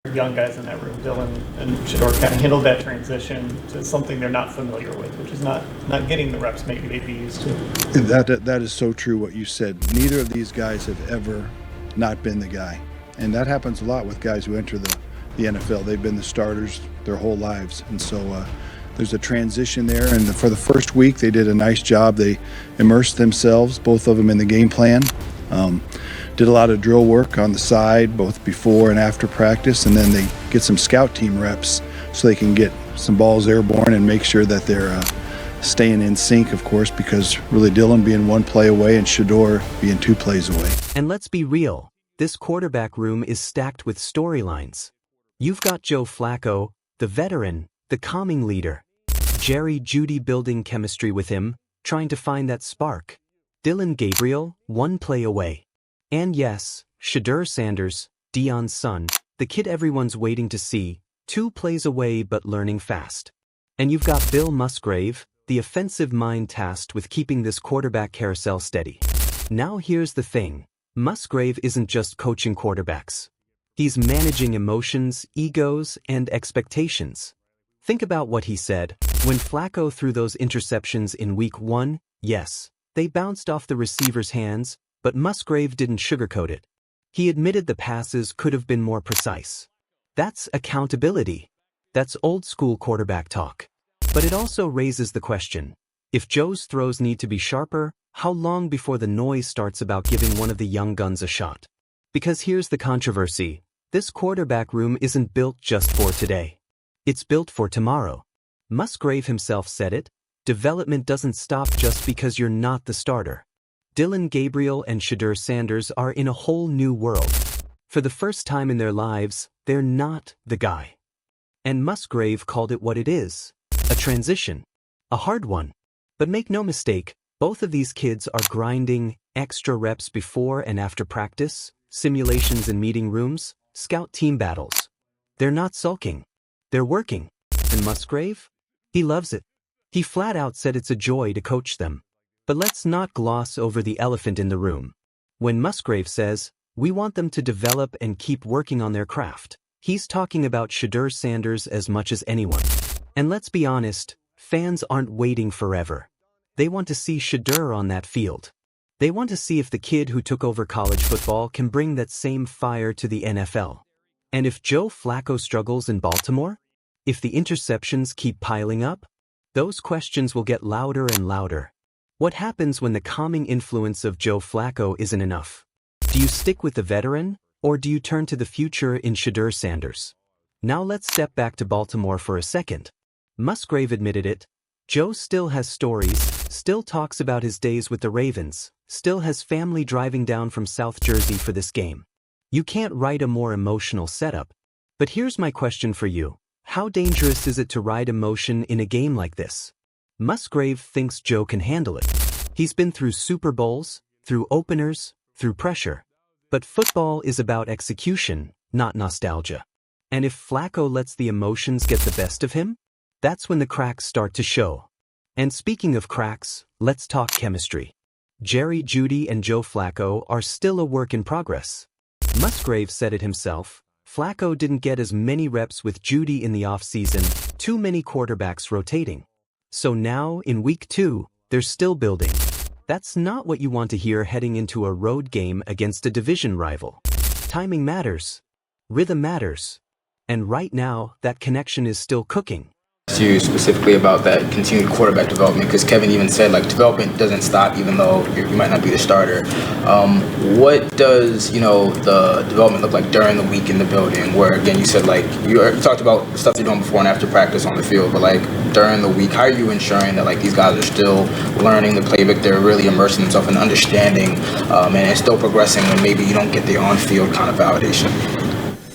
young guys in that room, Dylan and Shedeur, kind of handled that transition to something they're not familiar with, which is not getting the reps maybe they'd be used to. That is so true what you said. Neither of these guys have ever not been the guy. And that happens a lot with guys who enter the NFL. They've been the starters their whole lives. And so there's a transition there. And for the first week, they did a nice job. They immersed themselves, both of them, in the game plan. Did a lot of drill work on the side, both before and after practice. And then they get some scout team reps so they can get some balls airborne and make sure that they're staying in sync, of course, because really Dylan being one play away and Shedeur being 2 plays away. And let's be real, this quarterback room is stacked with storylines. You've got Joe Flacco, the veteran, the calming leader. Jerry Jeudy building chemistry with him, trying to find that spark. Dillon Gabriel, 1 play away. And yes, Shedeur Sanders, Deion's son, the kid everyone's waiting to see, 2 plays away but learning fast. And you've got Bill Musgrave, the offensive mind tasked with keeping this quarterback carousel steady. Now here's the thing, Musgrave isn't just coaching quarterbacks. He's managing emotions, egos, and expectations. Think about what he said. When Flacco threw those interceptions in week 1, yes, they bounced off the receiver's hands, but Musgrave didn't sugarcoat it. He admitted the passes could have been more precise. That's accountability. That's old-school quarterback talk. But it also raises the question, if Joe's throws need to be sharper, how long before the noise starts about giving one of the young guns a shot? Because here's the controversy. This quarterback room isn't built just for today. It's built for tomorrow. Musgrave himself said it. Development doesn't stop just because you're not the starter. Dillon Gabriel and Shedeur Sanders are in a whole new world. For the first time in their lives, they're not the guy. And Musgrave called it what it is. A transition. A hard one. But make no mistake, both of these kids are grinding extra reps before and after practice, simulations in meeting rooms, scout team battles. They're not sulking. They're working. And Musgrave? He loves it. He flat out said it's a joy to coach them. But let's not gloss over the elephant in the room. When Musgrave says, we want them to develop and keep working on their craft, he's talking about Shedeur Sanders as much as anyone. And let's be honest, fans aren't waiting forever. They want to see Shedeur on that field. They want to see if the kid who took over college football can bring that same fire to the NFL. And if Joe Flacco struggles in Baltimore, if the interceptions keep piling up, those questions will get louder and louder. What happens when the calming influence of Joe Flacco isn't enough? Do you stick with the veteran, or do you turn to the future in Shedeur Sanders? Now let's step back to Baltimore for a second. Musgrave admitted it. Joe still has stories, still talks about his days with the Ravens, still has family driving down from South Jersey for this game. You can't write a more emotional setup. But here's my question for you. How dangerous is it to ride emotion in a game like this? Musgrave thinks Joe can handle it. He's been through Super Bowls, through openers, through pressure. But football is about execution, not nostalgia. And if Flacco lets the emotions get the best of him, that's when the cracks start to show. And speaking of cracks, let's talk chemistry. Jerry Jeudy and Joe Flacco are still a work in progress. Musgrave said it himself. Flacco didn't get as many reps with Jeudy in the offseason, too many quarterbacks rotating. So now, in week 2, they're still building. That's not what you want to hear heading into a road game against a division rival. Timing matters. Rhythm matters. And right now, that connection is still cooking. You specifically about that continued quarterback development, because Kevin even said like development doesn't stop even though you might not be the starter. What does the development look like during the week in the building, where again you said like you talked about stuff you're doing before and after practice on the field, but like during the week, how are you ensuring that like these guys are still learning the playbook, they're really immersing themselves in understanding, and still progressing when maybe you don't get the on-field kind of validation?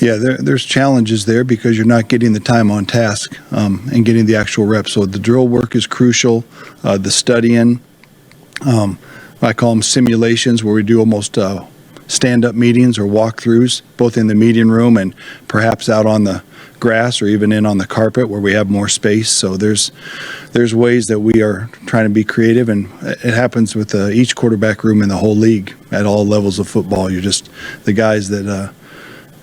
Yeah, there's challenges there because you're not getting the time on task and getting the actual reps. So the drill work is crucial. The studying, I call them simulations, where we do almost stand-up meetings or walkthroughs, both in the meeting room and perhaps out on the grass or even in on the carpet where we have more space. So there's ways that we are trying to be creative, and it happens with each quarterback room in the whole league at all levels of football. You're just the guys that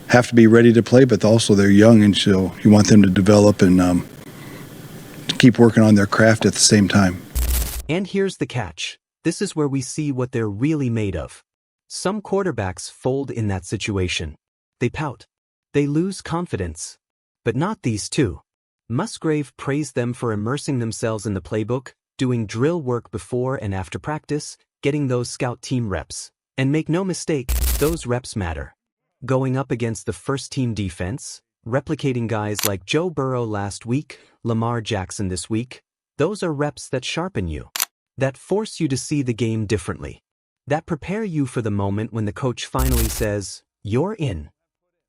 have to be ready to play, but also they're young, and so you want them to develop and keep working on their craft at the same time. And here's the catch. This is where we see what they're really made of. Some quarterbacks fold in that situation. They pout. They lose confidence. But not these two. Musgrave praised them for immersing themselves in the playbook, doing drill work before and after practice, getting those scout team reps. And make no mistake, those reps matter. Going up against the first-team defense, replicating guys like Joe Burrow last week, Lamar Jackson this week, those are reps that sharpen you, that force you to see the game differently, that prepare you for the moment when the coach finally says, "You're in.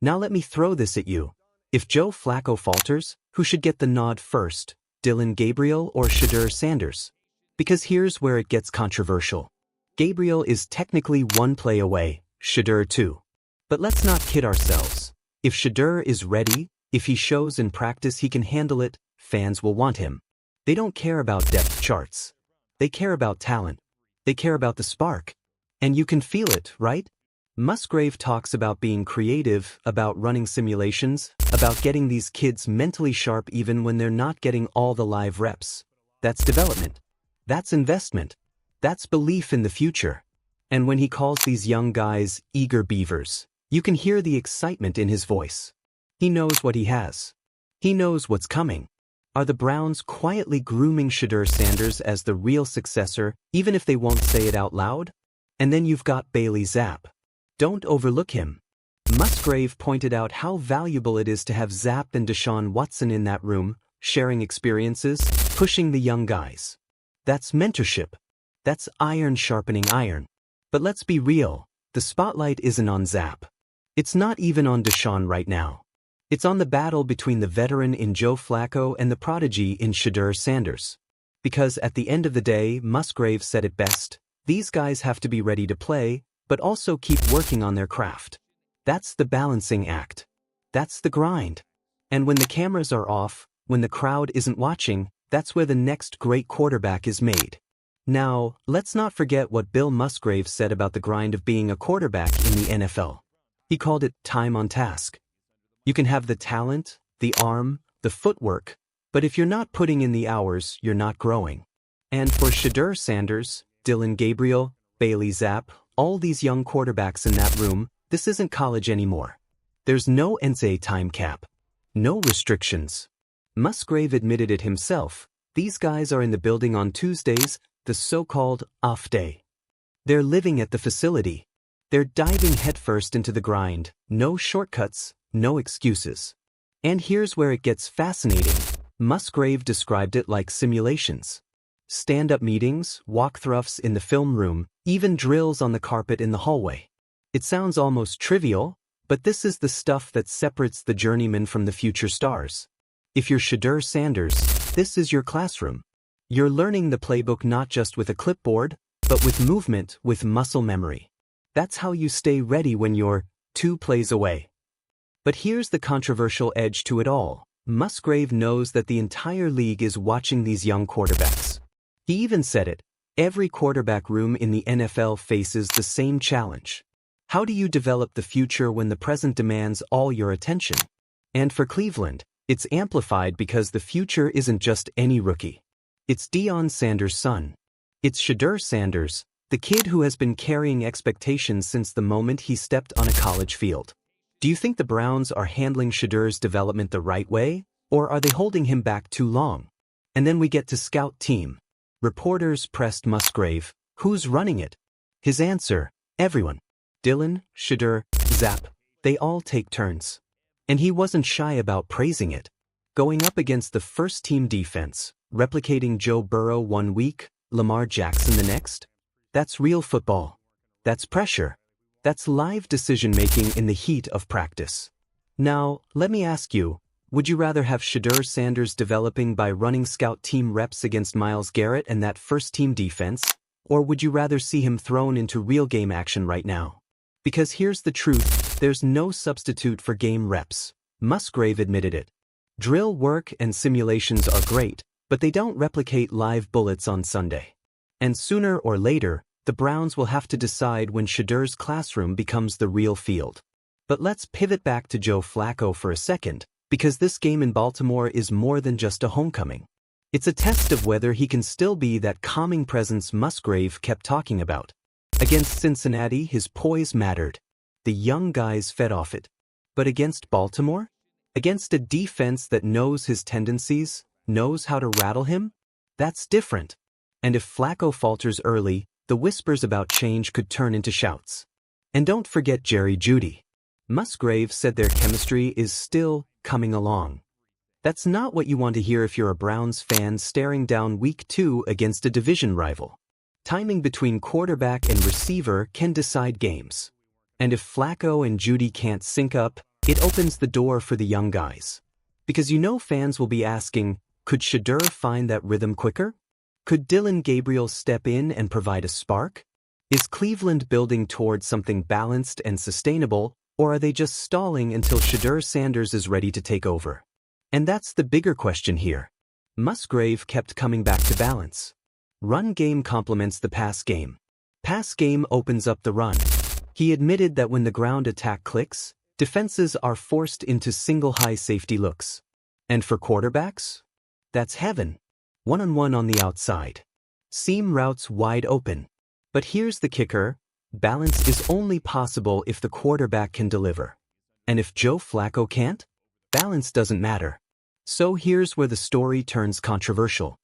Now let me throw this at you." If Joe Flacco falters, who should get the nod first, Dillon Gabriel or Shedeur Sanders? Because here's where it gets controversial. Gabriel is technically one play away, Shedeur too. But let's not kid ourselves. If Shedeur is ready, if he shows in practice he can handle it, fans will want him. They don't care about depth charts. They care about talent. They care about the spark. And you can feel it, right? Musgrave talks about being creative, about running simulations, about getting these kids mentally sharp even when they're not getting all the live reps. That's development. That's investment. That's belief in the future. And when he calls these young guys eager beavers, you can hear the excitement in his voice. He knows what he has. He knows what's coming. Are the Browns quietly grooming Shedeur Sanders as the real successor, even if they won't say it out loud? And then you've got Bailey Zapp. Don't overlook him. Musgrave pointed out how valuable it is to have Zapp and Deshaun Watson in that room, sharing experiences, pushing the young guys. That's mentorship. That's iron sharpening iron. But let's be real, the spotlight isn't on Zapp. It's not even on Deshaun right now. It's on the battle between the veteran in Joe Flacco and the prodigy in Shedeur Sanders. Because at the end of the day, Musgrave said it best, these guys have to be ready to play, but also keep working on their craft. That's the balancing act. That's the grind. And when the cameras are off, when the crowd isn't watching, that's where the next great quarterback is made. Now, let's not forget what Bill Musgrave said about the grind of being a quarterback in the NFL. He called it time on task. You can have the talent, the arm, the footwork, but if you're not putting in the hours, you're not growing. And for Shedeur Sanders, Dillon Gabriel, Bailey Zapp, all these young quarterbacks in that room, this isn't college anymore. There's no NCAA time cap. No restrictions. Musgrave admitted it himself. These guys are in the building on Tuesdays, the so-called off day. They're living at the facility. They're diving headfirst into the grind. No shortcuts, no excuses. And here's where it gets fascinating. Musgrave described it like simulations. Stand-up meetings, walkthroughs in the film room, even drills on the carpet in the hallway. It sounds almost trivial, but this is the stuff that separates the journeyman from the future stars. If you're Shedeur Sanders, this is your classroom. You're learning the playbook not just with a clipboard, but with movement, with muscle memory. That's how you stay ready when you're 2 plays away. But here's the controversial edge to it all. Musgrave knows that the entire league is watching these young quarterbacks. He even said it, every quarterback room in the NFL faces the same challenge. How do you develop the future when the present demands all your attention? And for Cleveland, it's amplified because the future isn't just any rookie. It's Deion Sanders' son. It's Shedeur Sanders, the kid who has been carrying expectations since the moment he stepped on a college field. Do you think the Browns are handling Shedeur's development the right way, or are they holding him back too long? And then we get to scout team. Reporters pressed Musgrave, who's running it? His answer, everyone. Dillon, Shedeur, Zapp, they all take turns. And he wasn't shy about praising it. Going up against the first-team defense, replicating Joe Burrow one week, Lamar Jackson the next? That's real football. That's pressure. That's live decision-making in the heat of practice. Now, let me ask you, would you rather have Shedeur Sanders developing by running scout team reps against Myles Garrett and that first-team defense, or would you rather see him thrown into real game action right now? Because here's the truth, there's no substitute for game reps. Musgrave admitted it. Drill work and simulations are great, but they don't replicate live bullets on Sunday. And sooner or later, the Browns will have to decide when Shedeur's classroom becomes the real field. But let's pivot back to Joe Flacco for a second, because this game in Baltimore is more than just a homecoming. It's a test of whether he can still be that calming presence Musgrave kept talking about. Against Cincinnati, his poise mattered. The young guys fed off it. But against Baltimore? Against a defense that knows his tendencies, knows how to rattle him? That's different. And if Flacco falters early, the whispers about change could turn into shouts. And don't forget Jerry Jeudy. Musgrave said their chemistry is still coming along. That's not what you want to hear if you're a Browns fan staring down Week 2 against a division rival. Timing between quarterback and receiver can decide games. And if Flacco and Jeudy can't sync up, it opens the door for the young guys. Because you know fans will be asking, could Shedeur find that rhythm quicker? Could Dillon Gabriel step in and provide a spark? Is Cleveland building towards something balanced and sustainable, or are they just stalling until Shedeur Sanders is ready to take over? And that's the bigger question here. Musgrave kept coming back to balance. Run game complements the pass game. Pass game opens up the run. He admitted that when the ground attack clicks, defenses are forced into single high safety looks. And for quarterbacks? That's heaven. One-on-one on the outside. Seam routes wide open. But here's the kicker. Balance is only possible if the quarterback can deliver. And if Joe Flacco can't, balance doesn't matter. So here's where the story turns controversial.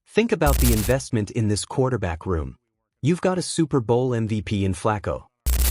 Think about the investment in this quarterback room. You've got a Super Bowl MVP in Flacco.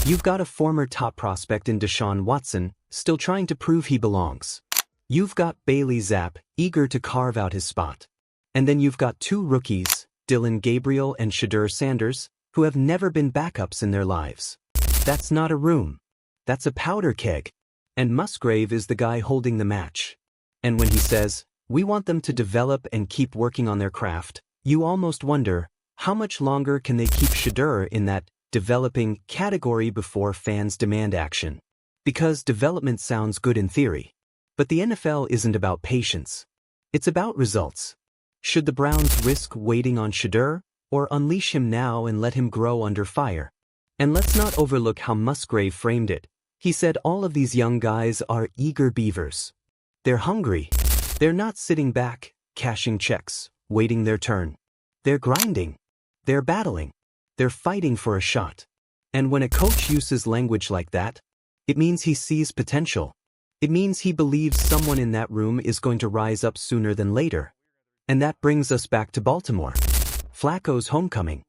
You've got a former top prospect in Deshaun Watson, still trying to prove he belongs. You've got Bailey Zappe, eager to carve out his spot. And then you've got two rookies, Dillon Gabriel and Shedeur Sanders, who have never been backups in their lives. That's not a room. That's a powder keg. And Musgrave is the guy holding the match. And when he says, we want them to develop and keep working on their craft, you almost wonder, how much longer can they keep Shedeur in that developing category before fans demand action? Because development sounds good in theory. But the NFL isn't about patience. It's about results. Should the Browns risk waiting on Shedeur, or unleash him now and let him grow under fire? And let's not overlook how Musgrave framed it. He said all of these young guys are eager beavers. They're hungry. They're not sitting back, cashing checks, waiting their turn. They're grinding. They're battling. They're fighting for a shot. And when a coach uses language like that, it means he sees potential. It means he believes someone in that room is going to rise up sooner than later. And that brings us back to Baltimore. Flacco's homecoming.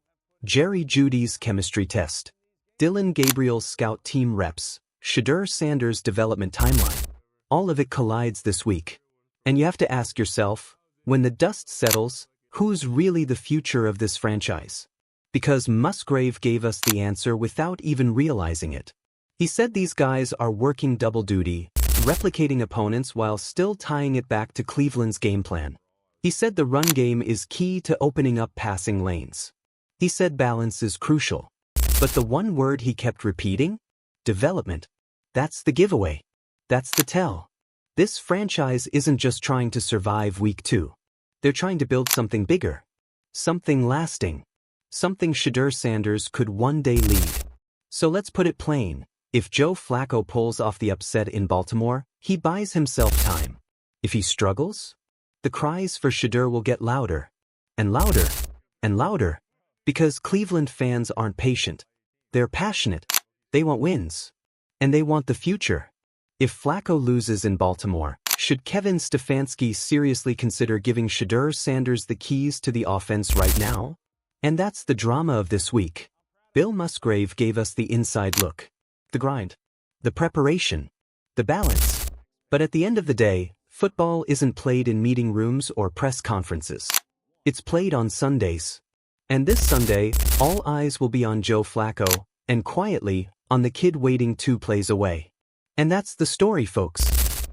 Jerry Jeudy's chemistry test. Dillon Gabriel's scout team reps. Shedeur Sanders' development timeline. All of it collides this week. And you have to ask yourself, when the dust settles, who's really the future of this franchise? Because Musgrave gave us the answer without even realizing it. He said these guys are working double duty, replicating opponents while still tying it back to Cleveland's game plan. He said the run game is key to opening up passing lanes. He said balance is crucial. But the one word he kept repeating? Development. That's the giveaway. That's the tell. This franchise isn't just trying to survive Week 2. They're trying to build something bigger. Something lasting. Something Shedeur Sanders could one day lead. So let's put it plain. If Joe Flacco pulls off the upset in Baltimore, he buys himself time. If he struggles, the cries for Shedeur will get louder. And louder. And louder. Because Cleveland fans aren't patient. They're passionate. They want wins. And they want the future. If Flacco loses in Baltimore, should Kevin Stefanski seriously consider giving Shedeur Sanders the keys to the offense right now? And that's the drama of this week. Bill Musgrave gave us the inside look. The grind. The preparation. The balance. But at the end of the day, football isn't played in meeting rooms or press conferences. It's played on Sundays. And this Sunday, all eyes will be on Joe Flacco, and quietly, on the kid waiting 2 plays away. And that's the story, folks.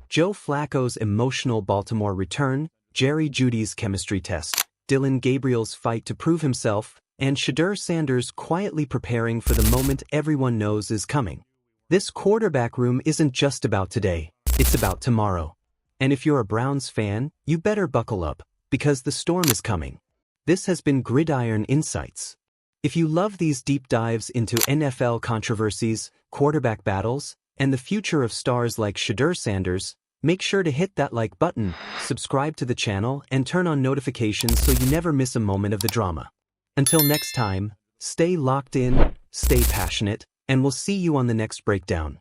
Joe Flacco's emotional Baltimore return, Jerry Jeudy's chemistry test, Dillon Gabriel's fight to prove himself, and Shedeur Sanders quietly preparing for the moment everyone knows is coming. This quarterback room isn't just about today, it's about tomorrow. And if you're a Browns fan, you better buckle up, because the storm is coming. This has been Gridiron Insights. If you love these deep dives into NFL controversies, quarterback battles, and the future of stars like Shedeur Sanders, make sure to hit that like button, subscribe to the channel, and turn on notifications so you never miss a moment of the drama. Until next time, stay locked in, stay passionate, and we'll see you on the next breakdown.